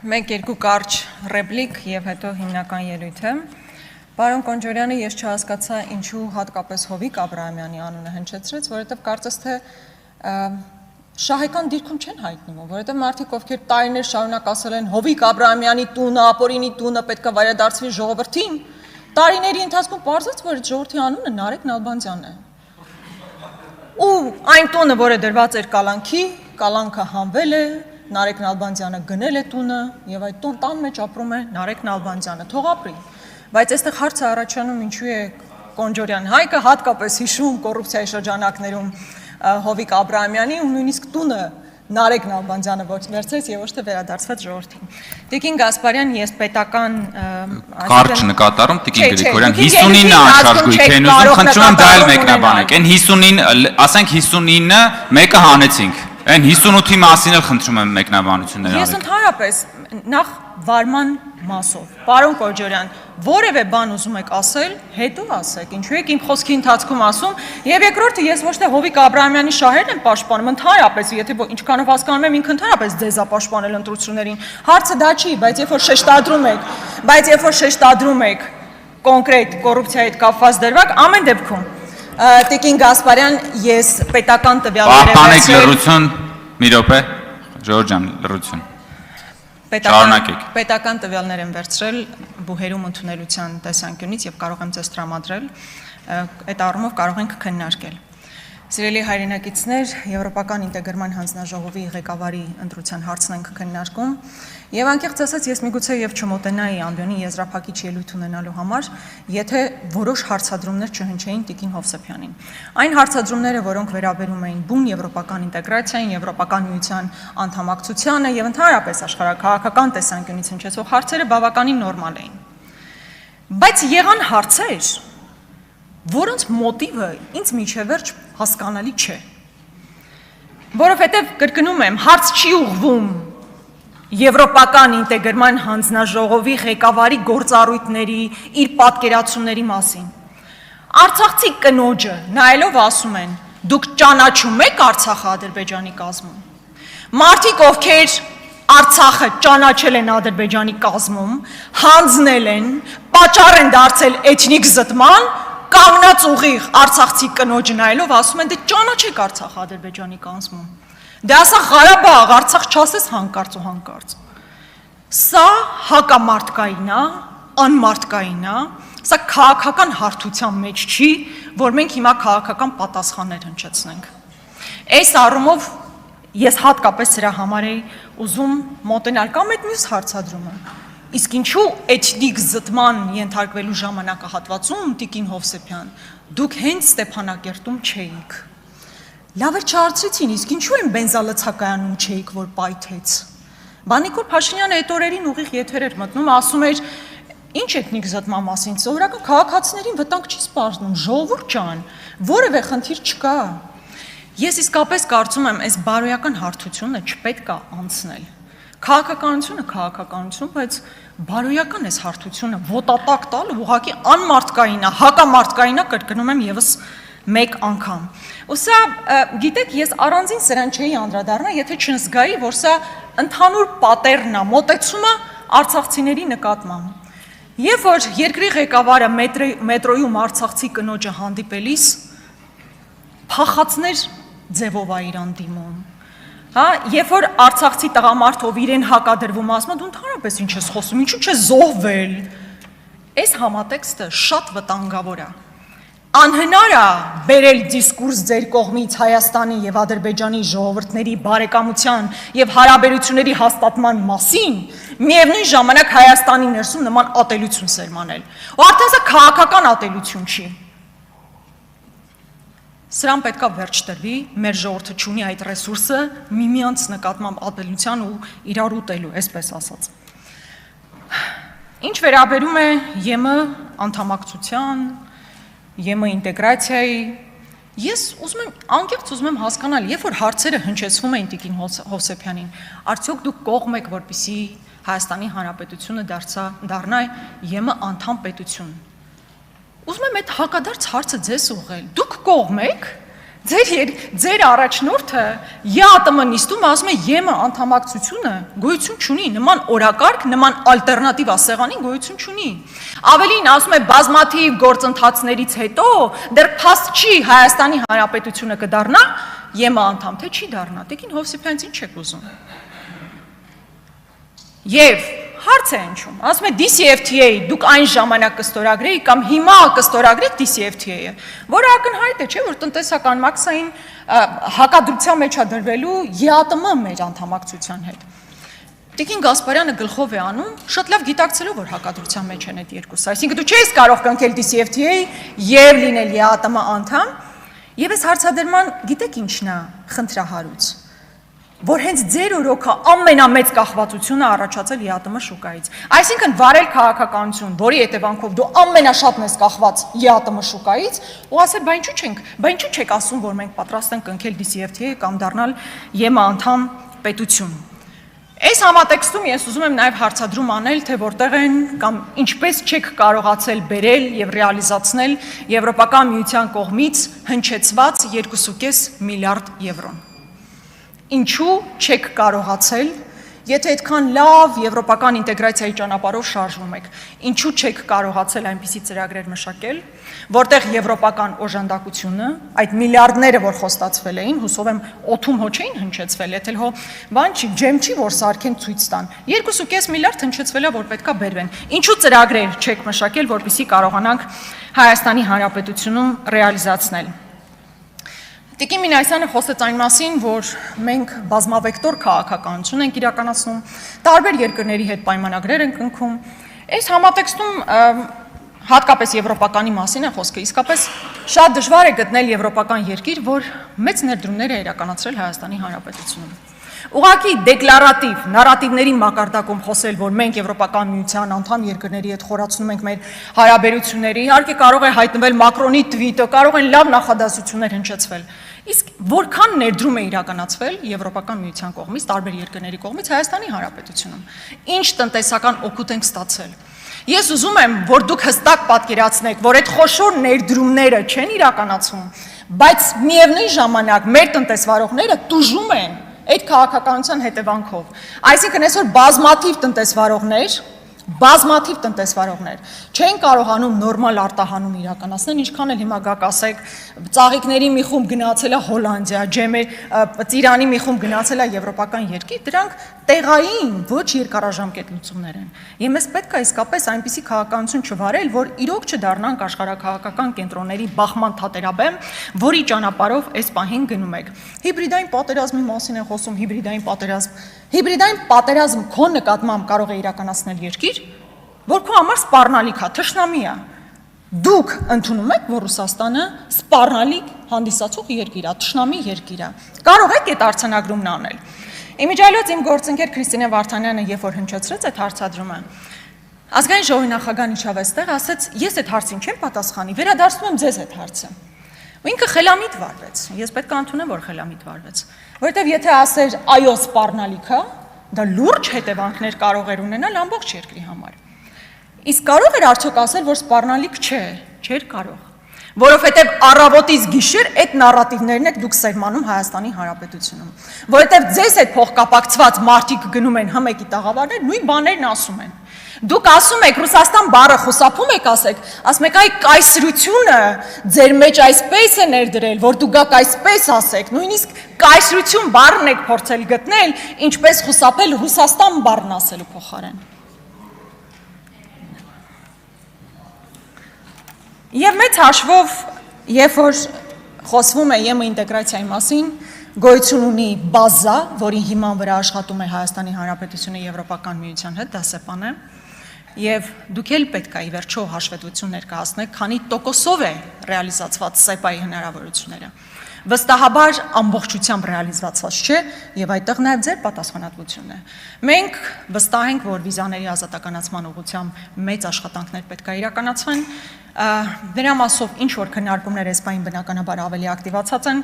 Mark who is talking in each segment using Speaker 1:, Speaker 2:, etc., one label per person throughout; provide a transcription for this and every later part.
Speaker 1: Մեկ երկու կարճ ռեպլիկ եւ հետո հիմնական ելույթը։ Պարոն Կոնջորյանը ես չհասկացա ինչու հատկապես Հովիկ Աբրահամյանի անունը հնչեցրեց, որովհետեւ կարծես թե շահեկան դիրքում չեն հայտնվում, որովհետեւ մարդիկ ովքեր տարիներ շարունակ ասել են Հովիկ Աբրահամյանի տունը, Ապորինի տունը պետք է վայրադարձվի ժողովրդին, տարիների ընթացքում պարզեց, որ այդ ժողովրդի անունը Նարեկ Նալբանդյանն է։ Ու այն տունը, որը դրված էր կալանքի, կալանքը հանվել է, Նարեկ Նալբանդյանը գնել է տունը եւ այդ տան մեջ ապրում է Նարեկ Նալբանդյանը, թող ապրի։ Բայց այստեղ հարցը առաջանում ինչու է Կոնջորյան Հայկը հատկապես հիշում կոռուպցիայի շրջանակներում Հովիկ Աբրահամյանի ու նույնիսկ տունը Նարեկ Նալբանդյանը վերցրեց եւ ոչ թե վերադարձված ժողովրդին։ Տիկին Գասպարյան, ես պետական
Speaker 2: կարճ նկատառում Տիկին Գրիգորյան 59-ը անշարժույթ են ուզում, խնդրում եմ դա էլ մեկնաբանեք։ Այն 59, ասենք 59-ը մեկը հանեցինք։ Այն 58-ի մասին էլ խնդրում եմ մեկնաբանություններ արեք։
Speaker 1: Ես ընդհանրապես նախ վարման մասով, պարոն Կոջորյան, որևէ բան ուզում եք ասել, հետո ասեք, ինչու եք իմ խոսքի ընթացքում ասում, եւ երկրորդը ես ոչ թե Հովիկ Աբրահամյանի շահերն եմ պաշտպանում, ընդհանրապես, եթե ինչքանով հասկանում եմ, ինքը ընդհանրապես ձեզ է պաշտպանել ընտրություններին։ Հարցը դա չի, բայց երբ որ շեշտադրում եք կոնկրետ կոռուպցիայի հետ կապված դրվագ, ամեն դեպքում Տիկին Գասպարյան, ես պետական տվյալներ եմ
Speaker 2: Պահպանեք լռություն, մի րոպե, Ժորժ ջան, լռություն։
Speaker 1: Պետական տվյալներ եմ վերցրել բուհերում ընդունելության տեսանկյունից եւ կարող եմ ձեզ տրամադրել, այդ առումով կարող ենք քննարկել։ Սիրելի հայրենակիցներ, Եվրոպական ինտեգրման հանձնաժողովի ղեկավարի ընտրության հարցն ենք քննարկում եւ անկեղծ ասած ես միգուցե եւ չմոտենայի ամբյոնի եզրափակիչ ելույթ ունենալու համար, եթե որոշ հարցադրումներ չհնչեին Տիկին Հովսեփյանին։ Այն հարցադրումները, որոնք վերաբերում էին բուն եվրոպական ինտեգրացիային, Եվրոպական միության անդամակցությանը եւ ընդհանրապես աշխարհաքաղաքական տեսանկյունից հնչեցող հարցերը բավականին նորմալ էին։ Բայց եղան հարցեր, որոնց մոտիվը ինձ միջև վերջ հասկանալի չէ։ Որովհետև կրկնում եմ, հարց չի ուղղվում Եվրոպական ինտեգրման հանձնաժողովի ղեկավարի գործառույթների, իր պատկերացումների մասին։ Արցախցի կնոջը նայելով ասում են. դուք ճանաչում եք Արցախը Ադրբեջանի կազմում։ Մարդիկ, ովքեր Արցախը ճանաչել են Ադրբեջանի կազմում, հանձնել են, պատճառ են դարձել էթնիկ զտման, կանգնած ուղիղ արցախցի կնոջը նայելով ասում են դե ճանաչեք Արցախը Ադրբեջանի կազմում։ Դե ասա Ղարաբաղ, Արցախ չասես հանկարծ ու հանկարծ։ Սա հակամարտկային է, անմարտկային է, սա քաղաքական հարթության մեջ չի, որ մենք հիմա քաղաքական պատասխաններ հնչեցնենք։ Այս առումով ես հատկապես սրա համար էի ուզում մոտենալ կամ այդ մյուս հարցադրումը։ Իսկ ինչու էթնիկ զտման ենթարկվելու ժամանակահատվածում Տիկին Հովսեփյան, դուք հենց Ստեփանակերտում չէիք։ Լավ է չարծրեցին, իսկ ինչու են բենզալցակայանում չէիք, որ պայթեց։ Նիկոլ Փաշինյանը այդ օրերին ուղիղ եթեր էր մտնում, ասում էր. ինչ էթնիկ զտման մասին, սովորական քաղաքացիներին վտանգ չի սպառնում, ժողովուրդ ջան, որևէ խնդիր չկա։ Ես իսկապես կարծում եմ, այս բարոյական հարթությունը չպետք է անցնել։ Քաղաքականություն, բայց բարոյական այս հարթությունը ոտատակ տալ ուղղակի անմարտկային է, հակամարտկային է, կրկնում եմ եւս մեկ անգամ։ Ու սա, գիտեք, ես առանձին սրան չէի անդրադառնա, եթե չզգայի, որ սա ընդհանուր պատերն է, մոտեցումը արցախցիների նկատմամբ։ Երբ որ երկրի ղեկավարը մետրոյում արցախցի կնոջը հանդիպելիս փախածներ ձևով է իրան դիմում։ Երբ որ արցախցի տղամարդով իրեն հակադրվում ասում, դու ընդհանրապես ինչ ես խոսում, ինչու՞ չես զոհվել։ Այս համատեքստը շատ վտանգավոր է։ Անհնար է բերել դիսկուրս ձեր կողմից Հայաստանի եւ Ադրբեջանի ժողովուրդների բարեկամության եւ հարաբերությունների հաստատման մասին, միևնույն ժամանակ Հայաստանի ներսում նման ատելություն սերմանել։ Ու արդեն սա քաղաքական ատելություն չի։ Սրան պետքա վերջ տրվի, մեր ժողովուրդը չունի այդ ռեսուրսը միմյանց նկատմամբ ատելության ու իրար ուտելու, այսպես ասած։ Ինչ վերաբերում է ԵՄ անդամակցության, ԵՄ ինտեգրացիայի, ես անկեղծ ուզում եմ հասկանալ, երբ որ հարցերը հնչեցվում էին Տիկին Հովսեփյանին, արդյոք դուք կողմ եք, որպեսզի Հայաստանի Հանրապետությունը դառնա ԵՄ անդամ պետություն։ Ուզում եմ այդ հակադարձ հարցը ձեզ ուղղել, դուք կողմ եք, Ձեր առաջնորդը ԵԱՏՄ նիստում ասում է ԵՄ անդամակցությունը գոյություն չունի, նման օրակարգ, նման ալտերնատիվ ասեղանին գոյություն չունի։ Ավելին ասում է բազմաթիվ գործընթացներից հետո դեռ փաստ չի Հայաստանի Հանրապետությունը կդառնա ԵՄ անդամ, թե չի դառնա, Տիկին Հովսեփյանից ինչ եք ուզում։ Եվ հարց է հնչում, ասում է DCFTA, դուք այն ժամանակ կստորագրեիք կամ հիմա կստորագրեք DCFTA-ը, որը ակնհայտ է, չէ, որ տնտեսական մաքսային հակադրության մեջ է դրվելու ԵԱՏՄ մեր անդամակցության հետ։ Տիկին Գասպարյանը գլխով է անում, շատ լավ գիտակցելով, որ հակադրության մեջ են այդ երկուսը, այսինքն դու չես կարող կնքել DCFTA եւ լինել ԵԱՏՄ անդամ, եւ այս հարցադրման գիտեք ինչն է խնդրահարույց, որ հենց ձեր օրոքը ամենամեծ կախվածությունը առաջացել ԵԱՏՄ շուկայից։ Այսինքն վարել քաղաքականություն, որի հետևանքով դու ամենաշատն ես կախված ԵԱՏՄ շուկայից, ու ասել, բա ինչու չեք ասում, որ մենք պատրաստ ենք կնքել DCFTA կամ դառնալ ԵՄ անդամ պետություն։ Այս համատեքստում ես ուզում եմ նաև հարցադրում անել, թե որտեղ են կամ ինչպես չեք կարողացել բերել եւ ռեալիզացնել Եվրոպական միության կողմից հնչեցված 2.5 միլիարդ եվրոն։ Ինչու չեք կարողացել, եթե այդքան լավ եվրոպական ինտեգրացիայի ճանապարհով շարժվում եք, ինչու չեք կարողացել այնպիսի ծրագրեր մշակել, որտեղ եվրոպական օժանդակությունը, այդ միլիարդները, որ խոստացվել էին, հուսով եմ օդում հո չէին հնչեցվել, եթե հո բան չի, ջեմ չի, որ սարքեն ցույց տան։ 2.5 միլիարդ հնչեցվել է, որ պետքա բերվեն։ Ինչու ծրագրեր չեք մշակել, որպեսզի կարողանանք Հայաստանի Հանրապետությունում ռեալիզացնել։ Տիկին Մինասյանը խոսեց այն մասին, որ մենք բազմավեկտոր քաղաքականություն ենք իրականացնում, տարբեր երկրների հետ պայմանագրեր ենք կնքում։ Այս համատեքստում հատկապես եվրոպականի մասին է խոսքը, իսկապես շատ դժվար է գտնել եվրոպական երկիր, որ մեծ ներդրումներ է իրականացրել Հայաստանի Հանրապետությունում։ Ուղղակի դեկլարատիվ նարատիվների մակարդակում խոսել, որ մենք Եվրոպական միության անդամ երկրների հետ խորացնում ենք մեր հարաբերությունները, իհարկե կարող է հայտնվել Մակրոնի թվիտը, կարող են լավ նախադասություններ հնչեցվել։ Իսկ որքան ներդրում է իրականացվել Եվրոպական միության կողմից, տարբեր երկրների կողմից Հայաստանի Հանրապետությունում։ Ինչ տնտեսական օգուտ ենք ստացել։ Ես ուզում եմ, որ դուք հստակ պատկերացնեք, որ այդ խոշոր ներդրումները չեն իրականացվում, բայց միևնույն ժամանակ մեր տնտեսվարողները տուժում են այդ քաղաքականության հետևանքով։ Այսինքն այսօր բազմաթիվ տնտեսվարողներ չեն կարողանում նորմալ արտահանում իրականացնել, ինչքան էլ հիմա գաք ասեք, ծաղիկների մի խումբ գնացել է Հոլանդիա, ծիրանի մի խումբ գնացել է եվրոպական երկիր, դրանք տեղային, ոչ երկարաժամկետ լուծումներ են։ Եվ մեզ պետք է իսկապես այնպիսի քաղաքականություն չվարել, որ իրոք չդառնանք աշխարհաքաղաքական կենտրոնների բախման թատերաբեմ, որի ճանապարհով այս պահին գնում եք։ Հիբրիդային պատերազմի մասին են խոսում, հիբրիդային պատերազմ քո նկատմամբ կարող է իրականացնել երկիր, որ քո համար սպառնալիք է, թշնամի է։ Դուք ընդունում եք, որ Ռուսաստանը սպառնալիք հանդիսացող երկիր է, թշնամի երկիր է։ Կարող եք այդ արձանագրումն անել։ Իմիջիայլոց իմ գործընկեր Քրիստինե Վարդանյանը, երբ որ հնչեցրեց այդ հարցադրումը, ազգային ժողովի նախագահն իջավ այստեղ, ասեց, ես այդ հարցին չեմ պատասխանի, վերադարձնում եմ ձեզ այդ հարցը։ Ու ինքը խելամիտ վարվեց։ Ես պետք է ընդունեմ, որ խելամիտ վարվեց, որովհետև եթե ասեր այո սպառնալիքը, դա լուրջ հետևանքներ կարող էր ունենալ ամբողջ երկրի համար։ Իսկ կարող էր արդյոք ասել, որ սպառնալիք չէ, չէր կարող։ Որովհետև առավոտից գիշեր այդ նարատիվներն եք դուք սերմանում Հայաստանի Հանրապետությունում։ Որովհետև ձեզ այդ փոխկապակցված մարդիկ գնում են հմեկի տաղավարներ, նույն բաներն ասում են։ Դուք ասում եք Ռուսաստան բառը խուսափում եք, ասում եք այ կայսրությունը ձեր մեջ այսպես է ներդրել, որ դուք գաք այսպես ասեք, նույնիսկ կայսրություն բառն եք փորձել գտնել, ինչպես խուսափել Ռուսաստան բառն ասելու փոխարեն։ Եվ մեծ հաշվով, երբ որ խոսվում է ԵՄ ինտեգրացիայի մասին, գոյություն ունի բազա, որի հիման վրա աշխատում է Հայաստանի Հանրապետությունը Եվրոպական միության հետ, դա ՍԵՊԱ-ն է, եւ դուք էլ պետք է ի վերջո հաշվետվություն ներկայացնեք, քանի տոկոսով է ռեալիզացված ՍԵՊԱ-ի հնարավորությունները։ Վստահաբար ամբողջությամբ ռեալիզացված չէ եւ այդտեղ նաեւ ձեր պատասխանատվությունն է։ Մենք վստահ ենք, որ վիզաների ազատականացման ուղղությամբ մեծ աշխատանքներ պետք է իրականացվեն։ Դրա մասով ինչ որ քննարկումներ այս բային բնականաբար ավելի ակտիվացած են,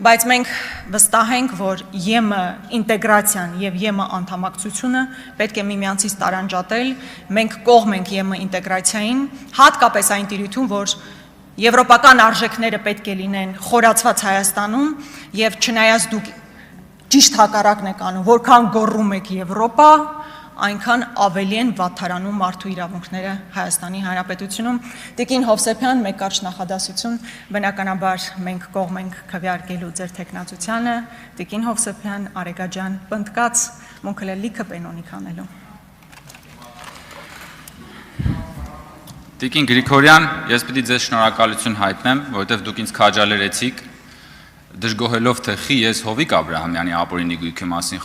Speaker 1: բայց մենք վստահ ենք, որ ԵՄ ինտեգրացիան եւ ԵՄ անդամակցությունը պետք է միմյանցից տարանջատել։ Մենք կողմ ենք ԵՄ ինտեգրացիային, հատկապես այն տիրույթում, որ Եվրոպական արժեքները պետք է լինեն խորացված Հայաստանում եւ չնայած դուք ճիշտ հակառակն եք անում, որքան գոռում եք Եվրոպա, այնքան ավելի են վատթարանում մարդու իրավունքները Հայաստանի Հանրապետությունում։ Տիկին Հովսեփյան, մեկ կարճ նախադասություն, բնականաբար մենք կողմ ենք քվեարկելու ձեր տեխնացությանը, Տիկին Հովսեփյան, Արեգաջան, պնդկաց, մոնքել լիքը պենոնի կանելու։
Speaker 2: Տիկին Գրիգորյան, ես պիտի ձեզ շնորհակալություն հայտնեմ, որովհետև դուք ինձ քաջալերեցիք, դժգոհելով թե խի ես Հովիկ Աբրահամյանի ապօրինի գույքի մասին